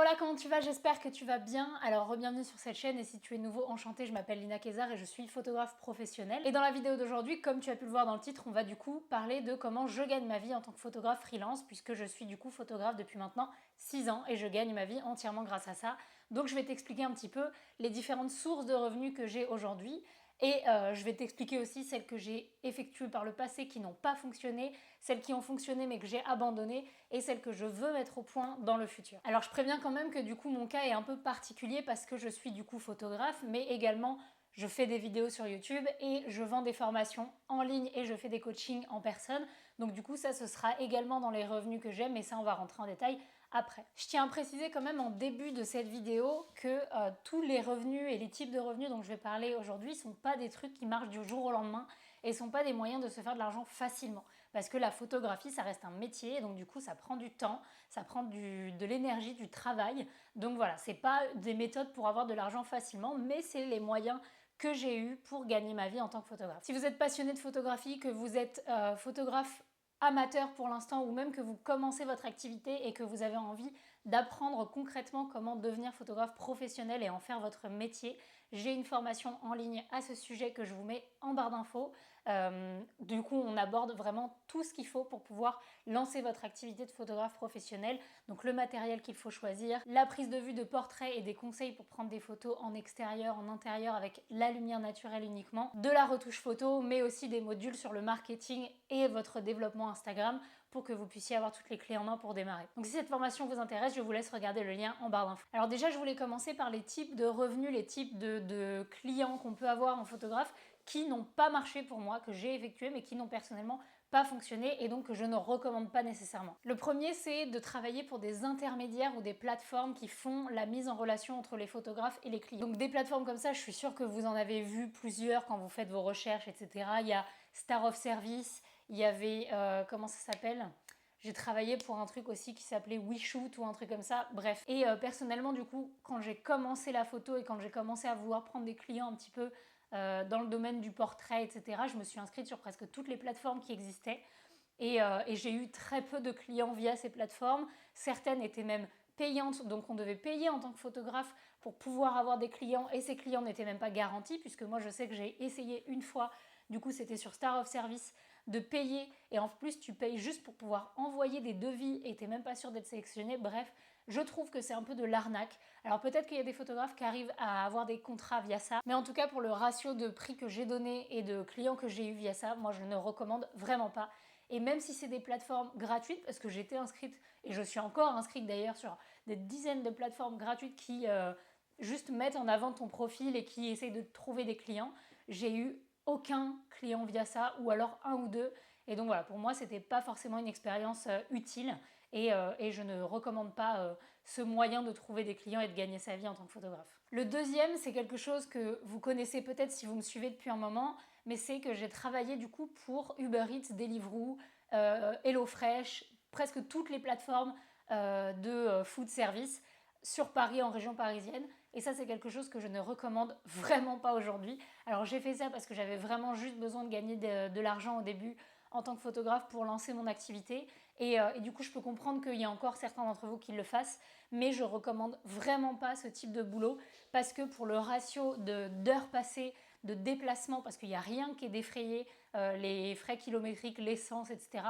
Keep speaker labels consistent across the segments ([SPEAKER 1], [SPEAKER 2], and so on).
[SPEAKER 1] Hola, comment tu vas? J'espère que tu vas bien. Alors, bienvenue sur cette chaîne et si tu es nouveau, enchantée, je m'appelle Lina Kézar et je suis photographe professionnelle. Et dans la vidéo d'aujourd'hui, comme tu as pu le voir dans le titre, on va du coup parler de comment je gagne ma vie en tant que photographe freelance puisque je suis du coup photographe depuis maintenant 6 ans et je gagne ma vie entièrement grâce à ça. Donc, je vais t'expliquer un petit peu les différentes sources de revenus que j'ai aujourd'hui. Et je vais t'expliquer aussi celles que j'ai effectuées par le passé qui n'ont pas fonctionné, celles qui ont fonctionné mais que j'ai abandonnées et celles que je veux mettre au point dans le futur. Alors je préviens quand même que du coup mon cas est un peu particulier parce que je suis du coup photographe mais également je fais des vidéos sur YouTube et je vends des formations en ligne et je fais des coachings en personne. Donc du coup ça ce sera également dans les revenus que j'ai mais ça on va rentrer en détail après. Je tiens à préciser quand même en début de cette vidéo que tous les revenus et les types de revenus dont je vais parler aujourd'hui ne sont pas des trucs qui marchent du jour au lendemain et ne sont pas des moyens de se faire de l'argent facilement. Parce que la photographie, ça reste un métier et donc du coup ça prend du temps, ça prend de l'énergie, du travail. Donc voilà, c'est pas des méthodes pour avoir de l'argent facilement, mais c'est les moyens que j'ai eu pour gagner ma vie en tant que photographe. Si vous êtes passionné de photographie, que vous êtes photographe amateur pour l'instant ou même que vous commencez votre activité et que vous avez envie d'apprendre concrètement comment devenir photographe professionnel et en faire votre métier, j'ai une formation en ligne à ce sujet que je vous mets en barre d'infos. Du coup, on aborde vraiment tout ce qu'il faut pour pouvoir lancer votre activité de photographe professionnel. Donc le matériel qu'il faut choisir, la prise de vue de portrait et des conseils pour prendre des photos en extérieur, en intérieur avec la lumière naturelle uniquement, de la retouche photo, mais aussi des modules sur le marketing et votre développement Instagram pour que vous puissiez avoir toutes les clés en main pour démarrer. Donc si cette formation vous intéresse, je vous laisse regarder le lien en barre d'infos. Alors déjà, je voulais commencer par les types de revenus, les types de clients qu'on peut avoir en photographe qui n'ont pas marché pour moi, que j'ai effectué mais qui n'ont personnellement pas fonctionné et donc que je ne recommande pas nécessairement. Le premier, c'est de travailler pour des intermédiaires ou des plateformes qui font la mise en relation entre les photographes et les clients. Donc des plateformes comme ça, je suis sûre que vous en avez vu plusieurs quand vous faites vos recherches, etc. Il y a Star of Service, il y avait, comment ça s'appelle ? J'ai travaillé pour un truc aussi qui s'appelait WeShoot ou un truc comme ça, bref. Et personnellement, du coup, quand j'ai commencé la photo et quand j'ai commencé à vouloir prendre des clients un petit peu dans le domaine du portrait, etc., je me suis inscrite sur presque toutes les plateformes qui existaient. Et j'ai eu très peu de clients via ces plateformes. Certaines étaient même payantes, donc on devait payer en tant que photographe pour pouvoir avoir des clients et ces clients n'étaient même pas garantis puisque moi je sais que j'ai essayé une fois, du coup c'était sur Star of Service, de payer et en plus tu payes juste pour pouvoir envoyer des devis et t'es même pas sûr d'être sélectionné. Bref, je trouve que c'est un peu de l'arnaque. Alors peut-être qu'il y a des photographes qui arrivent à avoir des contrats via ça, mais en tout cas pour le ratio de prix que j'ai donné et de clients que j'ai eu via ça, moi je ne recommande vraiment pas. Et même si c'est des plateformes gratuites, parce que j'étais inscrite, et je suis encore inscrite d'ailleurs sur des dizaines de plateformes gratuites qui juste mettent en avant ton profil et qui essayent de trouver des clients, j'ai eu aucun client via ça, ou alors un ou deux. Et donc voilà, pour moi, c'était pas forcément une expérience utile et je ne recommande pas ce moyen de trouver des clients et de gagner sa vie en tant que photographe. Le deuxième, c'est quelque chose que vous connaissez peut-être si vous me suivez depuis un moment, mais c'est que j'ai travaillé du coup pour Uber Eats, Deliveroo, HelloFresh, presque toutes les plateformes de food service sur Paris, en région parisienne. Et ça, c'est quelque chose que je ne recommande vraiment pas aujourd'hui. Alors j'ai fait ça parce que j'avais vraiment juste besoin de gagner de l'argent au début en tant que photographe pour lancer mon activité. Et du coup, je peux comprendre qu'il y a encore certains d'entre vous qui le fassent, mais je recommande vraiment pas ce type de boulot parce que pour le ratio d'heures passées, de déplacement, parce qu'il n'y a rien qui est défrayé, les frais kilométriques, l'essence, etc.,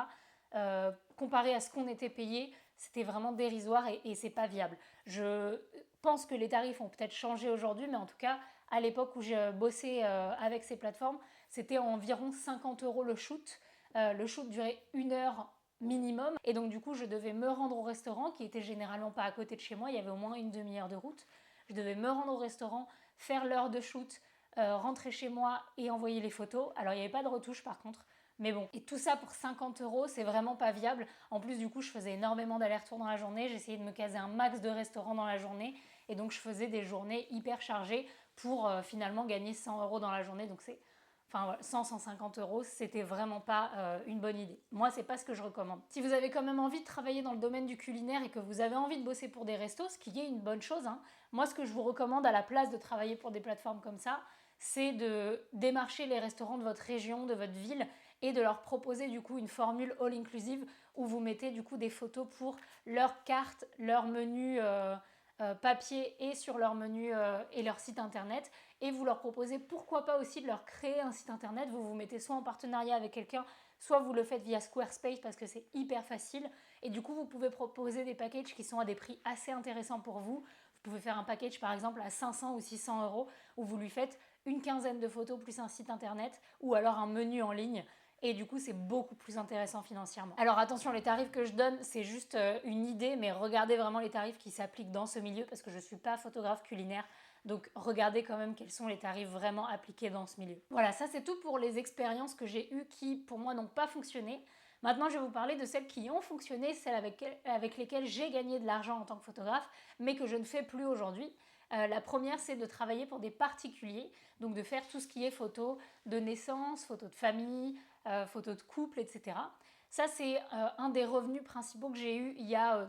[SPEAKER 1] comparé à ce qu'on était payé, c'était vraiment dérisoire et c'est pas viable. Je pense que les tarifs ont peut-être changé aujourd'hui, mais en tout cas, à l'époque où j'ai bossé avec ces plateformes, c'était environ 50 € le shoot. Le shoot durait 1 heure minimum et donc du coup je devais me rendre au restaurant qui était généralement pas à côté de chez moi, il y avait au moins une demi-heure de route. Je devais me rendre au restaurant, faire l'heure de shoot, rentrer chez moi et envoyer les photos. Alors il n'y avait pas de retouche par contre, mais bon. Et tout ça pour 50 €, c'est vraiment pas viable. En plus du coup je faisais énormément d'allers-retours dans la journée, j'essayais de me caser un max de restaurants dans la journée et donc je faisais des journées hyper chargées pour finalement gagner 100 € dans la journée. Donc c'est... Enfin voilà, 100-150 €, c'était vraiment pas une bonne idée. Moi, c'est pas ce que je recommande. Si vous avez quand même envie de travailler dans le domaine du culinaire et que vous avez envie de bosser pour des restos, ce qui est une bonne chose, hein, moi, ce que je vous recommande à la place de travailler pour des plateformes comme ça, c'est de démarcher les restaurants de votre région, de votre ville et de leur proposer du coup une formule all-inclusive où vous mettez du coup des photos pour leur carte, leur menu papier et sur leur menu et leur site internet, et vous leur proposez pourquoi pas aussi de leur créer un site internet. Vous vous mettez soit en partenariat avec quelqu'un, soit vous le faites via Squarespace parce que c'est hyper facile, et du coup vous pouvez proposer des packages qui sont à des prix assez intéressants pour vous. Vous pouvez faire un package par exemple à 500 ou 600 euros où vous lui faites une quinzaine de photos plus un site internet ou alors un menu en ligne, et du coup c'est beaucoup plus intéressant financièrement. Alors attention, les tarifs que je donne c'est juste une idée, mais regardez vraiment les tarifs qui s'appliquent dans ce milieu parce que je ne suis pas photographe culinaire, donc regardez quand même quels sont les tarifs vraiment appliqués dans ce milieu. Voilà, ça c'est tout pour les expériences que j'ai eues qui pour moi n'ont pas fonctionné. Maintenant, je vais vous parler de celles qui ont fonctionné, celles avec lesquelles j'ai gagné de l'argent en tant que photographe, mais que je ne fais plus aujourd'hui. La première, c'est de travailler pour des particuliers, donc de faire tout ce qui est photos de naissance, photos de famille, photos de couple, etc. Ça, c'est un des revenus principaux que j'ai eu il y a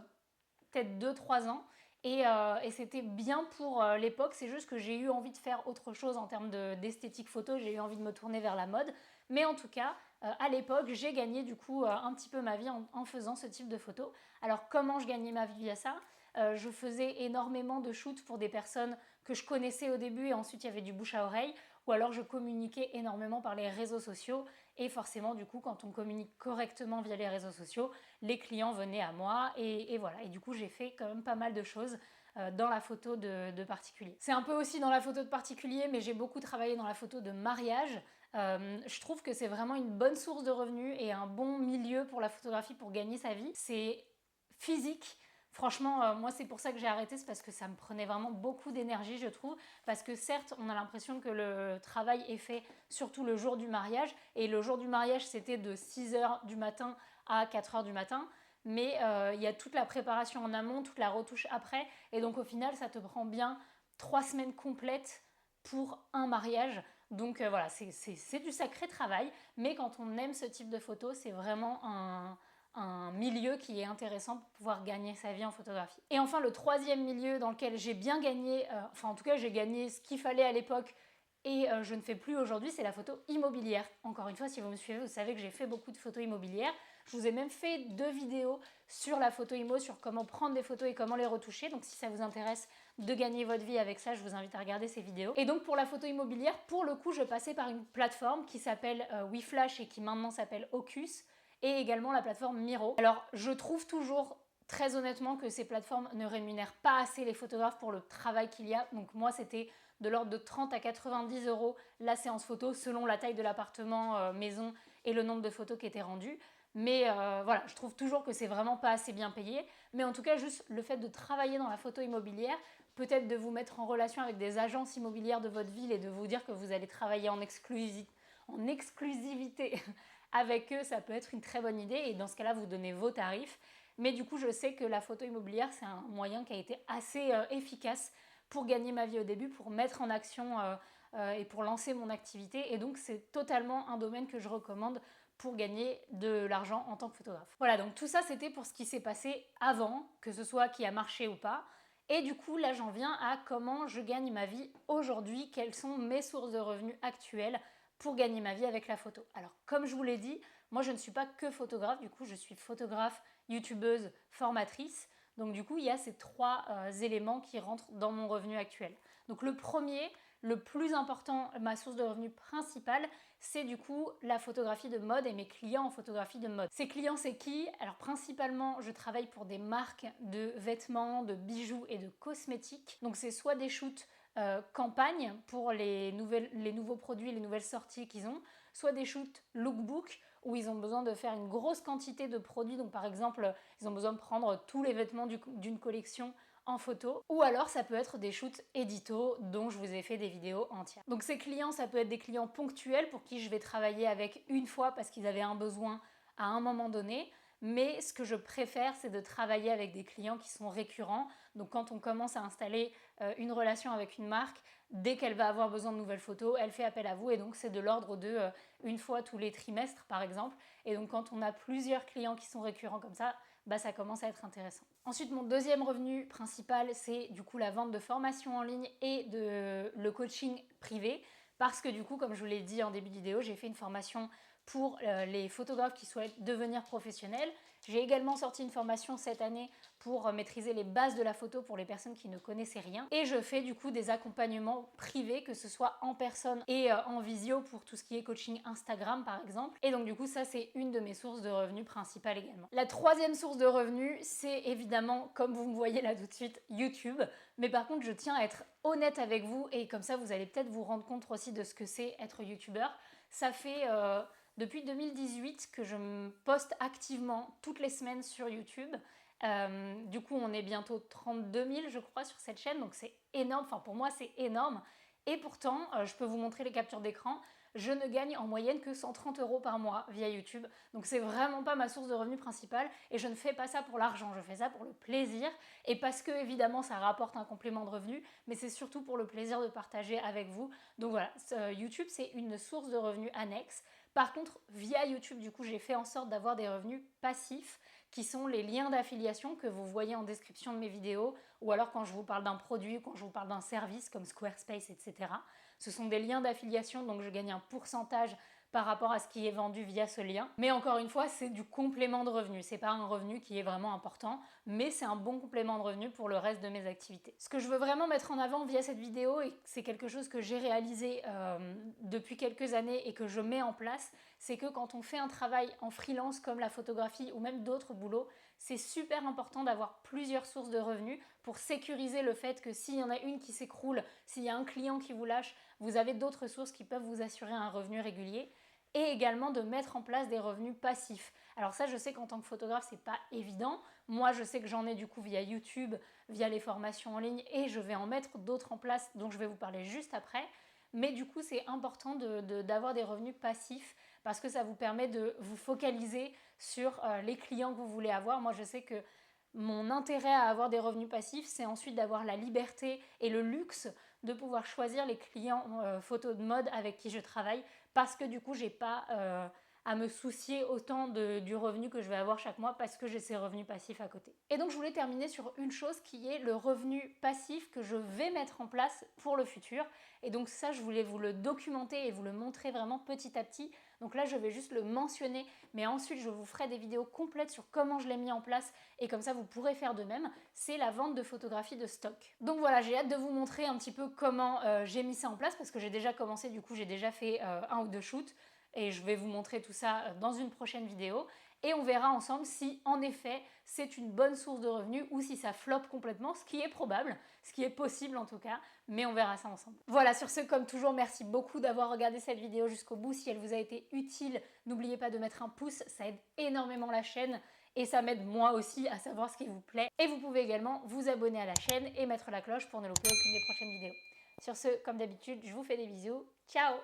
[SPEAKER 1] peut-être 2-3 ans. Et c'était bien pour l'époque, c'est juste que j'ai eu envie de faire autre chose en termes d'esthétique photo, j'ai eu envie de me tourner vers la mode. Mais en tout cas, à l'époque, j'ai gagné du coup un petit peu ma vie en faisant ce type de photos. Alors comment je gagnais ma vie via ça? Je faisais énormément de shoots pour des personnes que je connaissais au début et ensuite il y avait du bouche à oreille, ou alors je communiquais énormément par les réseaux sociaux, et forcément du coup quand on communique correctement via les réseaux sociaux, les clients venaient à moi, et voilà. Et du coup j'ai fait quand même pas mal de choses dans la photo de particulier. C'est un peu aussi dans la photo de particulier, mais j'ai beaucoup travaillé dans la photo de mariage. Je trouve que c'est vraiment une bonne source de revenus et un bon milieu pour la photographie pour gagner sa vie. C'est physique. Franchement, moi c'est pour ça que j'ai arrêté, c'est parce que ça me prenait vraiment beaucoup d'énergie, je trouve. Parce que certes, on a l'impression que le travail est fait surtout le jour du mariage. Et le jour du mariage, c'était de 6h du matin à 4h du matin. Mais il y a toute la préparation en amont, toute la retouche après. Et donc au final, ça te prend bien 3 semaines complètes pour un mariage. Donc voilà, c'est du sacré travail. Mais quand on aime ce type de photo, c'est vraiment un milieu qui est intéressant pour pouvoir gagner sa vie en photographie. Et enfin, le troisième milieu dans lequel j'ai bien gagné, enfin en tout cas j'ai gagné ce qu'il fallait à l'époque, et je ne fais plus aujourd'hui, c'est la photo immobilière. Encore une fois, si vous me suivez, vous savez que j'ai fait beaucoup de photos immobilières. Je vous ai même fait 2 vidéos sur la photo immo, sur comment prendre des photos et comment les retoucher. Donc si ça vous intéresse de gagner votre vie avec ça, je vous invite à regarder ces vidéos. Et donc pour la photo immobilière, pour le coup, je passais par une plateforme qui s'appelle WeFlash et qui maintenant s'appelle Ocus, et également la plateforme Miro. Alors je trouve toujours très honnêtement que ces plateformes ne rémunèrent pas assez les photographes pour le travail qu'il y a. Donc moi c'était de l'ordre de 30 à 90 euros la séance photo selon la taille de l'appartement maison et le nombre de photos qui étaient rendues. Mais voilà, je trouve toujours que c'est vraiment pas assez bien payé. Mais en tout cas, juste le fait de travailler dans la photo immobilière, peut-être de vous mettre en relation avec des agences immobilières de votre ville et de vous dire que vous allez travailler en exclusivité avec eux, ça peut être une très bonne idée. Et dans ce cas-là, vous donnez vos tarifs. Mais du coup, je sais que la photo immobilière, c'est un moyen qui a été assez efficace pour gagner ma vie au début, pour mettre en action et pour lancer mon activité. Et donc, c'est totalement un domaine que je recommande pour gagner de l'argent en tant que photographe. Voilà, donc tout ça, c'était pour ce qui s'est passé avant, que ce soit qui a marché ou pas. Et du coup, là, j'en viens à comment je gagne ma vie aujourd'hui, quelles sont mes sources de revenus actuelles pour gagner ma vie avec la photo. Alors, comme je vous l'ai dit, moi, je ne suis pas que photographe, du coup, je suis photographe, youtubeuse, formatrice. Donc du coup, il y a ces 3 éléments qui rentrent dans mon revenu actuel. Donc le premier, le plus important, ma source de revenus principale, c'est du coup la photographie de mode et mes clients en photographie de mode. Ces clients, c'est qui? Alors principalement, je travaille pour des marques de vêtements, de bijoux et de cosmétiques. Donc c'est soit des shoots campagne pour les nouveaux produits, les nouvelles sorties qu'ils ont, soit des shoots lookbook où ils ont besoin de faire une grosse quantité de produits. Donc par exemple, ils ont besoin de prendre tous les vêtements d'une collection en photo, ou alors ça peut être des shoots édito dont je vous ai fait des vidéos entières. Donc ces clients, ça peut être des clients ponctuels pour qui je vais travailler avec une fois parce qu'ils avaient un besoin à un moment donné. Mais ce que je préfère, c'est de travailler avec des clients qui sont récurrents. Donc quand on commence à installer une relation avec une marque, dès qu'elle va avoir besoin de nouvelles photos, elle fait appel à vous. Et donc c'est de l'ordre de une fois tous les trimestres par exemple. Et donc quand on a plusieurs clients qui sont récurrents comme ça, bah, ça commence à être intéressant. Ensuite, mon deuxième revenu principal, c'est du coup la vente de formations en ligne et le coaching privé. Parce que du coup, comme je vous l'ai dit en début de vidéo, j'ai fait une formation pour les photographes qui souhaitent devenir professionnels. J'ai également sorti une formation cette année pour maîtriser les bases de la photo pour les personnes qui ne connaissaient rien. Et je fais du coup des accompagnements privés, que ce soit en personne et en visio pour tout ce qui est coaching Instagram par exemple. Et donc du coup ça c'est une de mes sources de revenus principales également. La troisième source de revenus, c'est évidemment, comme vous me voyez là tout de suite, YouTube. Mais par contre je tiens à être honnête avec vous et comme ça vous allez peut-être vous rendre compte aussi de ce que c'est être youtubeur. Ça fait depuis 2018 que je me poste activement toutes les semaines sur YouTube. Du coup, on est bientôt 32 000, je crois, sur cette chaîne, donc c'est énorme. Enfin, pour moi, c'est énorme. Et pourtant, je peux vous montrer les captures d'écran, je ne gagne en moyenne que 130 € par mois via YouTube. Donc c'est vraiment pas ma source de revenus principale et je ne fais pas ça pour l'argent, je fais ça pour le plaisir et parce que évidemment ça rapporte un complément de revenus, mais c'est surtout pour le plaisir de partager avec vous. Donc voilà, YouTube c'est une source de revenus annexe. Par contre, via YouTube, du coup, j'ai fait en sorte d'avoir des revenus passifs qui sont les liens d'affiliation que vous voyez en description de mes vidéos ou alors quand je vous parle d'un produit, quand je vous parle d'un service comme Squarespace, etc. Ce sont des liens d'affiliation, donc je gagne un pourcentage par rapport à ce qui est vendu via ce lien. Mais encore une fois, c'est du complément de revenu. C'est pas un revenu qui est vraiment important, mais c'est un bon complément de revenu pour le reste de mes activités. Ce que je veux vraiment mettre en avant via cette vidéo, et c'est quelque chose que j'ai réalisé depuis quelques années et que je mets en place, c'est que quand on fait un travail en freelance comme la photographie ou même d'autres boulots, c'est super important d'avoir plusieurs sources de revenus pour sécuriser le fait que s'il y en a une qui s'écroule, s'il y a un client qui vous lâche, vous avez d'autres sources qui peuvent vous assurer un revenu régulier. Et également de mettre en place des revenus passifs. Alors ça, je sais qu'en tant que photographe, c'est pas évident. Moi, je sais que j'en ai du coup via YouTube, via les formations en ligne, et je vais en mettre d'autres en place dont je vais vous parler juste après. Mais du coup, c'est important d'avoir des revenus passifs parce que ça vous permet de vous focaliser sur les clients que vous voulez avoir. Moi, je sais que mon intérêt à avoir des revenus passifs, c'est ensuite d'avoir la liberté et le luxe de pouvoir choisir les clients photos de mode avec qui je travaille parce que du coup, j'ai pas à me soucier autant du revenu que je vais avoir chaque mois parce que j'ai ces revenus passifs à côté. Et donc, je voulais terminer sur une chose qui est le revenu passif que je vais mettre en place pour le futur. Et donc ça, je voulais vous le documenter et vous le montrer vraiment petit à petit. Donc là, je vais juste le mentionner, mais ensuite, je vous ferai des vidéos complètes sur comment je l'ai mis en place et comme ça, vous pourrez faire de même. C'est la vente de photographies de stock. Donc voilà, j'ai hâte de vous montrer un petit peu comment j'ai mis ça en place parce que j'ai déjà commencé, du coup, j'ai déjà fait un ou deux shoots et je vais vous montrer tout ça dans une prochaine vidéo. Et on verra ensemble si en effet c'est une bonne source de revenus ou si ça floppe complètement, ce qui est probable, ce qui est possible en tout cas, mais on verra ça ensemble. Voilà, sur ce, comme toujours, merci beaucoup d'avoir regardé cette vidéo jusqu'au bout. Si elle vous a été utile, n'oubliez pas de mettre un pouce, ça aide énormément la chaîne et ça m'aide moi aussi à savoir ce qui vous plaît. Et vous pouvez également vous abonner à la chaîne et mettre la cloche pour ne louper aucune des prochaines vidéos. Sur ce, comme d'habitude, je vous fais des bisous. Ciao!